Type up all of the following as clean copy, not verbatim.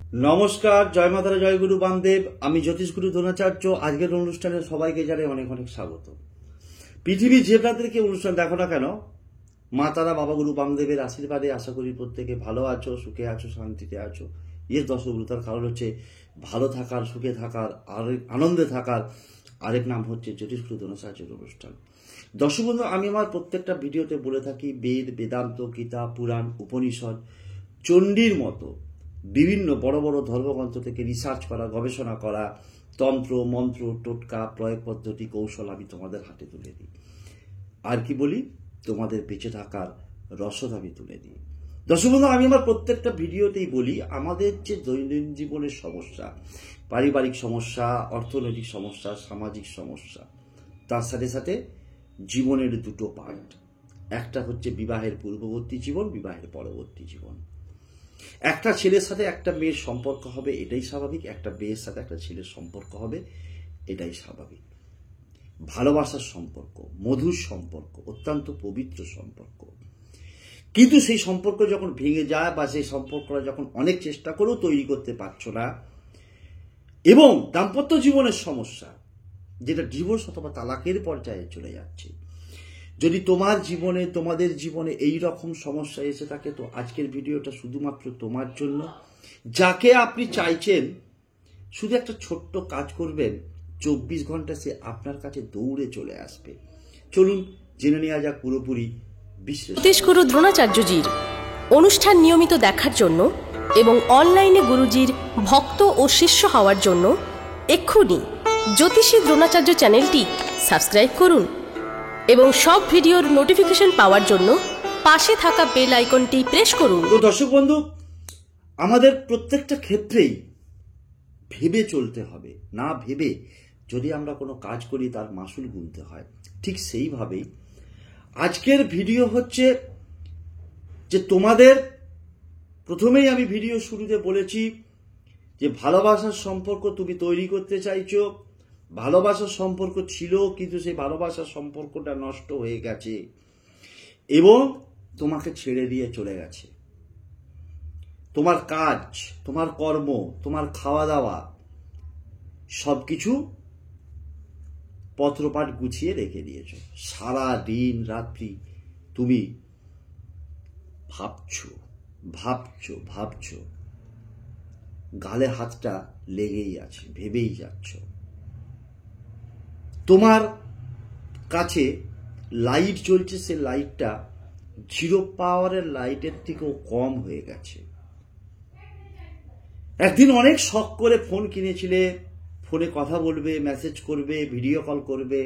নমস্কার, জয় মাতারা, জয় গুরু বামদেব। আমি জ্যোতিষগুরু দ্রোণাচার্য। আজকের অনুষ্ঠানে সবাইকে জানাই অনেক অনেক স্বাগত। পৃথিবীর যে প্রান্তের অনুষ্ঠান দেখো না কেন, মা তারা বাবা গুরু বামদেবের আশীর্বাদে আশা করি প্রত্যেকে ভালো আছো, সুখে আছো, শান্তিতে আছো। দর্শকগুরু, তার কারণ হচ্ছে ভালো থাকার, সুখে থাকার, আনন্দে থাকার আরেক নাম হচ্ছে জ্যোতিষগুরু দ্রোণাচার্যের অনুষ্ঠান। দর্শক বন্ধু, আমি আমার প্রত্যেকটা ভিডিওতে বলে থাকি বেদ, বেদান্ত, গীতা, পুরাণ, উপনিষদ, চণ্ডীর মতো বিভিন্ন বড় বড় ধর্মগ্রন্থ থেকে রিসার্চ করা, গবেষণা করা তন্ত্র, মন্ত্র, টোটকা, প্রয়োগ পদ্ধতি, কৌশল আমি তোমাদের হাতে তুলে দিই। আর কি বলি, তোমাদের বেঁচে থাকার রসদ আমি তুলে দিই। দর্শক বন্ধু, আমি আমার প্রত্যেকটা ভিডিওতেই বলি, আমাদের যে দৈনন্দিন জীবনের সমস্যা, পারিবারিক সমস্যা, অর্থনৈতিক সমস্যা, সামাজিক সমস্যা, তার সাথে সাথে জীবনের দুটো পার্ট। একটা হচ্ছে বিবাহের পূর্ববর্তী জীবন, বিবাহের পরবর্তী জীবন। একটা ছেলের সাথে একটা মেয়ের সম্পর্ক হবে, এটাই স্বাভাবিক। একটা মেয়ের সাথে একটা ছেলের সম্পর্ক হবে, এটাই স্বাভাবিক। ভালোবাসার সম্পর্ক, মধুর সম্পর্ক, অত্যন্ত পবিত্র সম্পর্ক। কিন্তু সেই সম্পর্ক যখন ভেঙে যায় বা সেই সম্পর্কটা যখন অনেক চেষ্টা করেও তৈরি করতে পারছো না, এবং দাম্পত্য জীবনের সমস্যা যেটা ডিভোর্স অথবা তালাকের পর্যায়ে চলে যাচ্ছে, যদি তোমার জীবনে, তোমাদের জীবনে এই রকম সমস্যা এসে থাকে, তো আজকের ভিডিওটা শুধুমাত্র তোমার জন্য। যাকে আপনি চাইছেন, শুধু একটা ছোট্ট কাজ করবেন, 24 ঘন্টা সে আপনার কাছে দৌড়ে চলে আসবে। চলুন জেনে নেওয়া যাক পুরোপুরি বিশ্লেষণ। জ্যোতিষগুরু দ্রোণাচার্যজির অনুষ্ঠান নিয়মিত দেখার জন্য এবং অনলাইনে গুরুজির ভক্ত ও শিষ্য হওয়ার জন্য এক্ষুনি জ্যোতিষী দ্রোণাচার্য চ্যানেলটি সাবস্ক্রাইব করুন এবং সব ভিডিওর নোটিফিকেশন পাওয়ার জন্য পাশে থাকা বেল আইকনটি প্রেস করুন। তো দর্শক বন্ধু, আমাদের প্রত্যেকটা ক্ষেত্রেই ভেবে চলতে হবে। না ভেবে যদি আমরা কোনো কাজ করি, তার মাসুল গুনতে হয়। ঠিক সেইভাবেই আজকের ভিডিও হচ্ছে যে তোমাদের, প্রথমেই আমি ভিডিও শুরুতে বলেছি যে ভালোবাসার সম্পর্ক তুমি তৈরি করতে চাইছো। ভালোবাসার সম্পর্ক ছিল, কিন্তু সেই ভালোবাসার সম্পর্কটা নষ্ট হয়ে গেছে এবং তোমাকে ছেড়ে দিয়ে চলে গেছে। তোমার কাজ, তোমার কর্ম, তোমার খাওয়া দাওয়া সবকিছু পত্রপাঠ গুছিয়ে রেখে দিয়েছ। সারা দিন রাত্রি তুমি ভাবছো ভাবছো ভাবছো, গালে হাতটা লেগেই আছে, ভেবেই যাচ্ছ। তোমার কাছে লাইট জ্বলছে, সে লাইটটা 0 পাওয়ারের লাইটের থেকেও কম হয়ে গেছে। একদিন অনেক শখ করে ফোন কিনেছিলে, ফোনে কথা বলবে, মেসেজ করবে, ভিডিও কল করবে,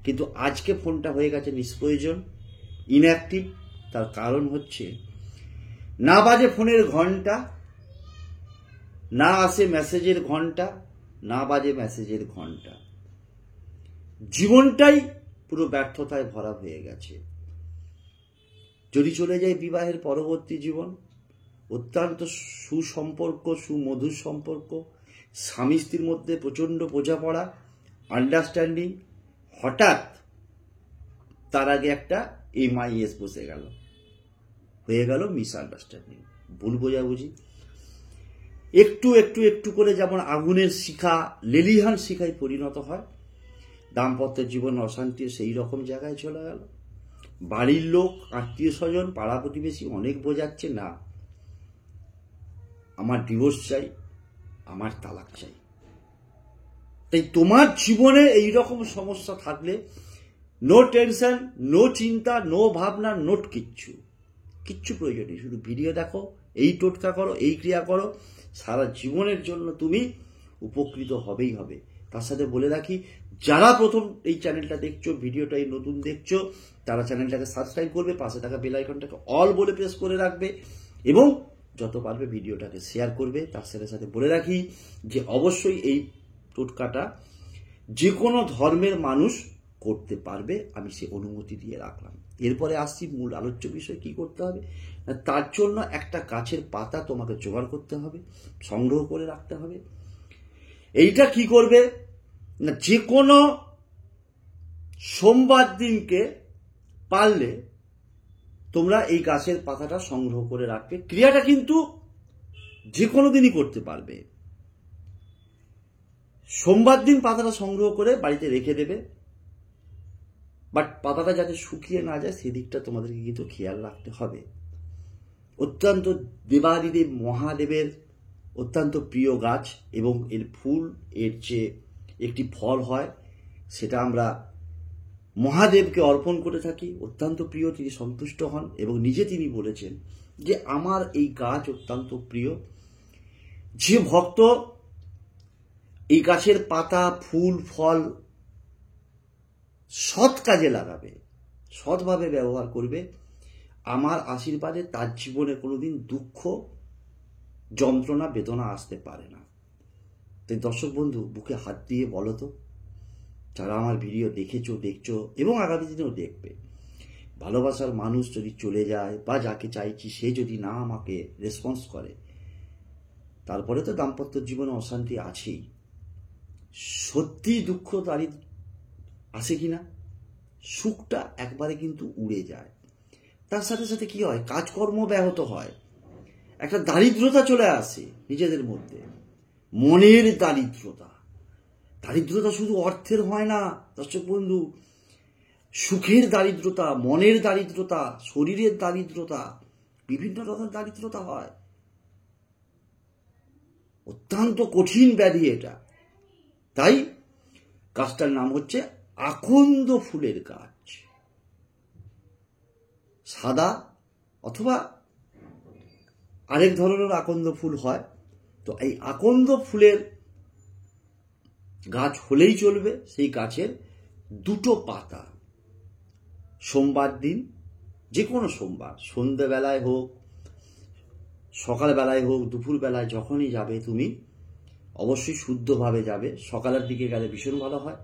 কিন্তু আজকে ফোনটা হয়ে গেছে নিষ্প্রয়োজন, ইনঅ্যাক্টিভ। তার কারণ হচ্ছে না বাজে ফোনের ঘন্টা, না আসে মেসেজের ঘন্টা, না বাজে মেসেজের ঘন্টা। জীবনটাই পুরো ব্যর্থতায় ভরা হয়ে গেছে। যদি চলে যায় বিবাহের পরবর্তী জীবন, অত্যন্ত সুসম্পর্ক, সুমধুর সম্পর্ক, স্বামী স্ত্রীর মধ্যে প্রচণ্ড বোঝাপড়া, আন্ডারস্ট্যান্ডিং, হঠাৎ তার আগে একটা MIS বসে গেল, হয়ে গেল মিসআন্ডারস্ট্যান্ডিং, ভুল বোঝাবুঝি। একটু একটু একটু করে যেমন আগুনের শিখা লেলিহান শিখায় পরিণত হয়, দাম্পত্য জীবন অশান্তি সেই রকম জায়গায় চলে গেল। বাড়ির লোক, আত্মীয় স্বজন, পাড়া প্রতিবেশী অনেক বোঝাচ্ছে, না আমার ডিভোর্স চাই, আমার তালাক চাই। তাই তোমার জীবনে এই রকম সমস্যা থাকলে নো টেনশন, নো চিন্তা, নো ভাবনা, নোট কিচ্ছু প্রয়োজন নেই। শুধু ভিডিও দেখো, এই টোটকা করো, এই ক্রিয়া করো, সারা জীবনের জন্য তুমি উপকৃত হবেই হবে। তার সাথে বলে রাখি, যারা প্রথম এই চ্যানেলটা দেখছো, ভিডিওটা এই নতুন দেখছো, তারা চ্যানেলটাকে সাবস্ক্রাইব করবে, পাশে থাকা বেল আইকনটাকে অল বলে প্রেস করে রাখবে এবং যত পারবে ভিডিওটাকে শেয়ার করবে। তার সাথে সাথে বলে রাখি যে অবশ্যই এই টোটকাটা যে কোনো ধর্মের মানুষ করতে পারবে, আমি সে অনুমতি দিয়ে রাখলাম। এরপরে আসছি মূল আলোচ্য বিষয়, কি করতে হবে। তার জন্য একটা গাছের পাতা তোমাকে জোগাড় করতে হবে, সংগ্রহ করে রাখতে হবে। এইটা কি করবে না, যে কোনো সোমবার দিনকে পারলে তোমরা এই গাছের পাতাটা সংগ্রহ করে রাখবে। ক্রিয়াটা কিন্তু যে কোনো দিনই করতে পারবে। সোমবার দিন পাতাটা সংগ্রহ করে বাড়িতে রেখে দেবে, বাট পাতাটা যাতে শুকিয়ে না যায় সেদিকটা তোমাদেরকে কিন্তু খেয়াল রাখতে হবে। অত্যন্ত দেবাদিদেব মহাদেবের অত্যন্ত প্রিয় গাছ, এবং এর ফুল, এর যে একটি ফল হয় সেটা আমরা মহাদেবকে অর্পণ করে থাকি। অত্যন্ত প্রিয়, তিনি সন্তুষ্ট হন এবং নিজে তিনি বলেছেন যে আমার এই গাছ অত্যন্ত প্রিয়। যে ভক্ত এই গাছের পাতা, ফুল, ফল সৎ কাজে লাগাবে, সৎভাবে ব্যবহার করবে, আমার আশীর্বাদে তার জীবনে কোনোদিন দুঃখ, যন্ত্রণা, বেদনা আসতে পারে না। তাই দর্শক বন্ধু, বুকে হাত দিয়ে বলো তো, যারা আমার ভিডিও দেখছো, দেখছো এবং আগামী দিনেও দেখবে, ভালোবাসার মানুষ যদি চলে যায় বা যাকে চাইছি সে যদি না আমাকে রেসপন্স করে, তারপরে তো দাম্পত্য জীবনে অশান্তি আছেই। সত্যি দুঃখ দারিদ্র আসে কিনা, সুখটা একবারে কিন্তু উড়ে যায়। তার সাথে সাথে কি হয়, কাজকর্ম ব্যাহত হয়, একটা দারিদ্রতা চলে আসে নিজেদের মধ্যে, মনের দারিদ্রতা। দারিদ্রতা শুধু অর্থের হয় না দর্শক বন্ধু, সুখের দারিদ্রতা, মনের দারিদ্রতা, শরীরের দারিদ্রতা, বিভিন্ন রকমের দারিদ্রতা হয়। অত্যন্ত কঠিন ব্যাধি এটা। তাই গাছটার নাম হচ্ছে আকন্দ ফুলের গাছ। সাদা অথবা আরেক ধরনের আকন্দ ফুল হয়। তো এই আকন্দ ফুলের গাছ হলেই চলবে। সেই গাছের দুটো পাতা সোমবার দিন, যে কোনো সোমবার, সন্ধ্যেবেলায় হোক, সকালবেলায় হোক, দুপুরবেলায়, যখনই যাবে তুমি অবশ্যই শুদ্ধভাবে যাবে। সকালের দিকে গেলে ভীষণ ভালো হয়।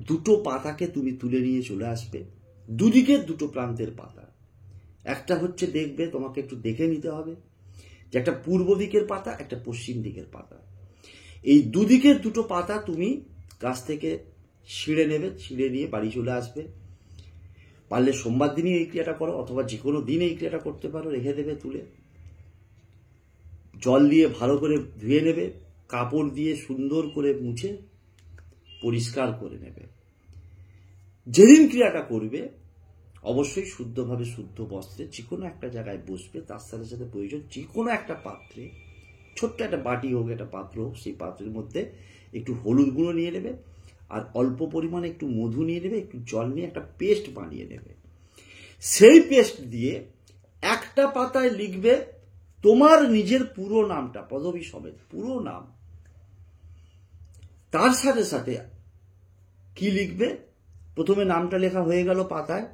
দুটো পাতাকে তুমি তুলে নিয়ে চলে আসবে, দুদিকের দুটো প্রান্তের পাতা। একটা হচ্ছে, দেখবে তোমাকে একটু দেখে নিতে হবে যে একটা পূর্ব দিকের পাতা, একটা পশ্চিম দিকের পাতা। এই দুদিকের দুটো পাতা তুমি গাছ থেকে ছিঁড়ে নেবে, ছিঁড়ে নিয়ে বাড়ি চলে আসবে। পারলে সোমবার দিনই এই ক্রিয়াটা করো, অথবা যে কোনো দিন এই ক্রিয়াটা করতে পারো। রেখে দেবে, তুলে জল দিয়ে ভালো করে ধুয়ে নেবে, কাপড় দিয়ে সুন্দর করে মুছে পরিষ্কার করে নেবে। যেদিন ক্রিয়াটা করবে অবশ্যই শুদ্ধভাবে, শুদ্ধ বস্ত্রে যে কোনো একটা জায়গায় বসবে। তার সাথে সাথে প্রয়োজন যে কোনো একটা পাত্রে, ছোট্ট একটা বাটি হোক, একটা পাত্র হোক, সেই পাত্রের মধ্যে একটু হলুদ গুঁড়ো নিয়ে নেবে, আর অল্প পরিমাণে একটু মধু নিয়ে নেবে, একটু জল নিয়ে একটা পেস্ট বানিয়ে নেবে। সেই পেস্ট দিয়ে একটা পাতায় লিখবে তোমার নিজের পুরো নামটা, পদবী সমেত পুরো নাম। তার সাথে সাথে কি লিখবে, প্রথমে নামটা লেখা হয়ে গেল পাতায়,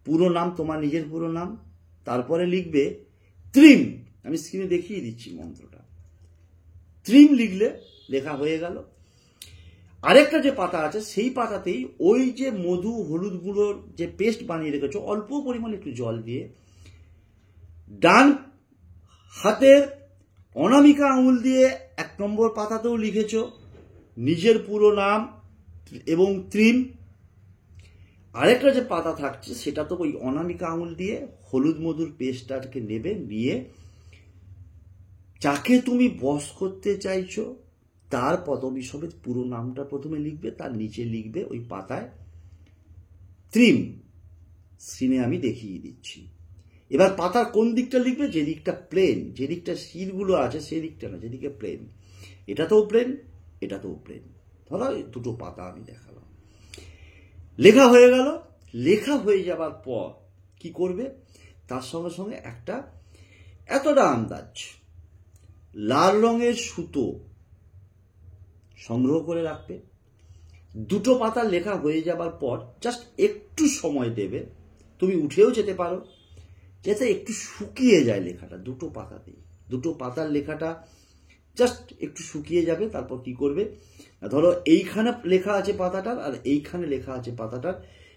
পুরো নাম, তোমার নিজের পুরো নাম। তারপরে লিখবে ত্রিম, আমি স্ক্রিনে দেখিয়ে দিচ্ছি মন্ত্রটা। ত্রিম লিখলে লেখা হয়ে গেল। আরেকটা যে পাতা আছে সেই পাতাতেই ওই যে মধু, হলুদ গুঁড়োর যে পেস্ট বানিয়ে রেখেছো, অল্প পরিমাণে একটু জল দিয়ে ডান হাতের অনামিকা আঙুল দিয়ে 1 নম্বর পাতাতেও লিখেছ নিজের পুরো নাম এবং ত্রিম। আরেকটা যে পাতা থাকছে সেটা তো ওই অনামিকা আঙুল দিয়ে হলুদ মধুর পেস্টটাকে নেবে, নিয়ে যাকে তুমি বশ করতে চাইছো তার পদবী সমেত পুরো নামটা প্রথমে লিখবে, তার নিচে লিখবে ওই পাতায় ত্রিম। স্ক্রিনে আমি দেখিয়ে দিচ্ছি। এবার পাতার কোন দিকটা লিখবে, যে দিকটা প্লেন, যে দিকটা শিরগুলো আছে সেই দিকটা না, যেদিকে প্লেন। এটাতেও প্লেন, এটাতেও প্লেন। ধরো দুটো পাতা আমি দেখালাম, লেখা হয়ে গেল। লেখা হয়ে যাবার পর কি করবে, তার সঙ্গে সঙ্গে একটা এতটা আন্দাজ লাল রঙের সুতো সংগ্রহ করে রাখবে। দুটো পাতা লেখা হয়ে যাবার পর জাস্ট একটু সময় দেবে, তুমি উঠেও যেতে পারো, যাতে একটু শুকিয়ে যায় লেখাটা। দুটো পাতাতেই, দুটো পাতার লেখাটা জাস্ট একটু শুকিয়ে যাবে। তারপর কি করবে, ধরো এইখানে লেখা আছে পাতাটার আর এইখানে লেখা আছে পাতাটার,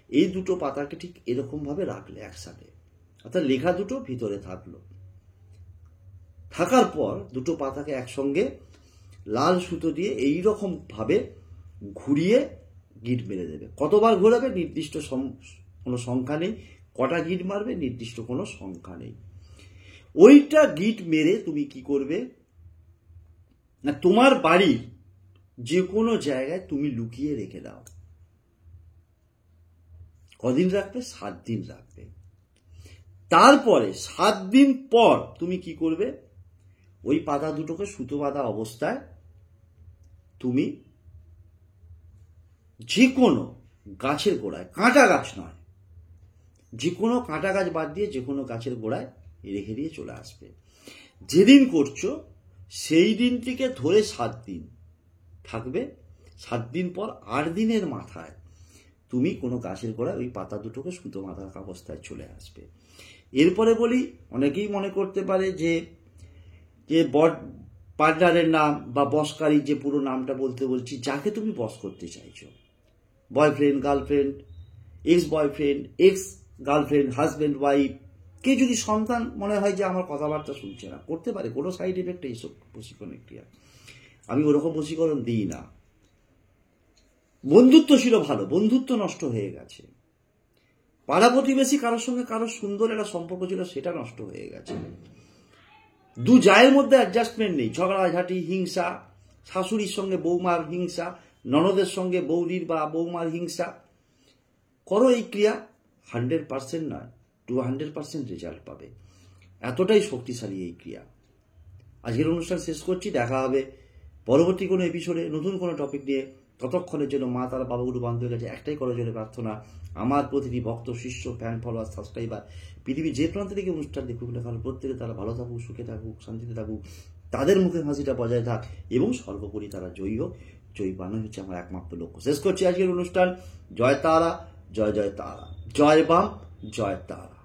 এই দুটো পাতাকে ঠিক এরকম ভাবে রাখলে একসাথে, অর্থাৎ লেখা দুটো ভিতরে থাকলো। থাকার পর দুটো পাতাকে একসঙ্গে লাল সুতো দিয়ে এইরকম ভাবে ঘুরিয়ে গিট মেরে দেবে। কতবার ঘোরাবে নির্দিষ্ট কোনো সংখ্যা নেই, কটা গিট মারবে নির্দিষ্ট কোনো সংখ্যা নেই। ওইটা গিট মেরে তুমি কি করবে না, তোমার বাড়ির যে কোনো জায়গায় তুমি লুকিয়ে রেখে দাও। কদিন রাখবে? 7 দিন রাখবে। তারপরে 7 দিন পর তুমি কি করবে, ওই পাতা দুটোকে সুতো বাঁধা অবস্থায় তুমি যে কোনো গাছের গোড়ায়, কাঁটা গাছ নয়, যে কোনো কাঁটা গাছ বাদ দিয়ে যে কোনো গাছের গোড়ায় রেখে দিয়ে চলে আসবে। যেদিন করছো সেই দিনটিকে ধরে 7 দিন থাকবে। 7 দিন পর 8 দিনের মাথায় তুমি কোনো গাছের গোড়ায় ওই পাতা দুটোকে সুতো বাঁধা অবস্থায় চলে আসবে। এরপরে বলি, অনেকেই মনে করতে পারে যে পার্টনারের নাম বা বসকারীর যে পুরো নামটা বলতে বলছি, যাকে তুমি বস করতে চাইছো, boyfriend, girlfriend, ex boyfriend, ex girlfriend, husband, wife, কে যদি সন্তান মনে হয় যে আমার কথাবার্তা শুনছে না, করতে পারে, কোনো সাইড এফেক্ট এইসব বশীকরণের ক্রিয়া। আমি ওরকম বশীকরণ দিই না। বন্ধুত্ব ছিল ভালো, বন্ধুত্ব নষ্ট হয়ে গেছে। পাড়া প্রতিবেশী কারোর সঙ্গে কারোর সুন্দর একটা সম্পর্ক ছিল, সেটা নষ্ট হয়ে গেছে। দু জায়ের মধ্যে অ্যাডজাস্টমেন্ট নেই, ঝগড়াঝাটি, হিংসা, শাশুড়ির সঙ্গে বৌমার হিংসা, ননদের সঙ্গে বৌদির বা বৌমার হিংসা। করো এই ক্রিয়া, 100% নয় 200% রেজাল্ট পাবে। এতটাই শক্তিশালী এই ক্রিয়া। আজকের অনুষ্ঠান শেষ করছি, দেখা হবে পরবর্তী কোনো এপিসোডে নতুন কোনো টপিক নিয়ে। ততক্ষণের জন্য মা তারা বাবাগুরু বান্ধবের কাছে একটাই করার জন্য প্রার্থনা, আমার প্রতিটি ভক্ত, শিষ্য, ফ্যান, ফলোয়ার, সাবস্ক্রাইবার, পৃথিবীর যে প্রান্ত থেকে অনুষ্ঠান দেখুক না কারণ প্রত্যেকে তারা ভালো থাকুক, সুখে থাকুক, শান্তিতে থাকুক, তাদের মুখে হাসিটা বজায় থাক এবং সর্বোপরি তারা জয়ী হোক। জয়ী বানানো হচ্ছে আমার একমাত্র লক্ষ্য। শেষ করছি আজকের অনুষ্ঠান। জয় তারা, জয় জয় তারা, জয় বাম, জয় তারা।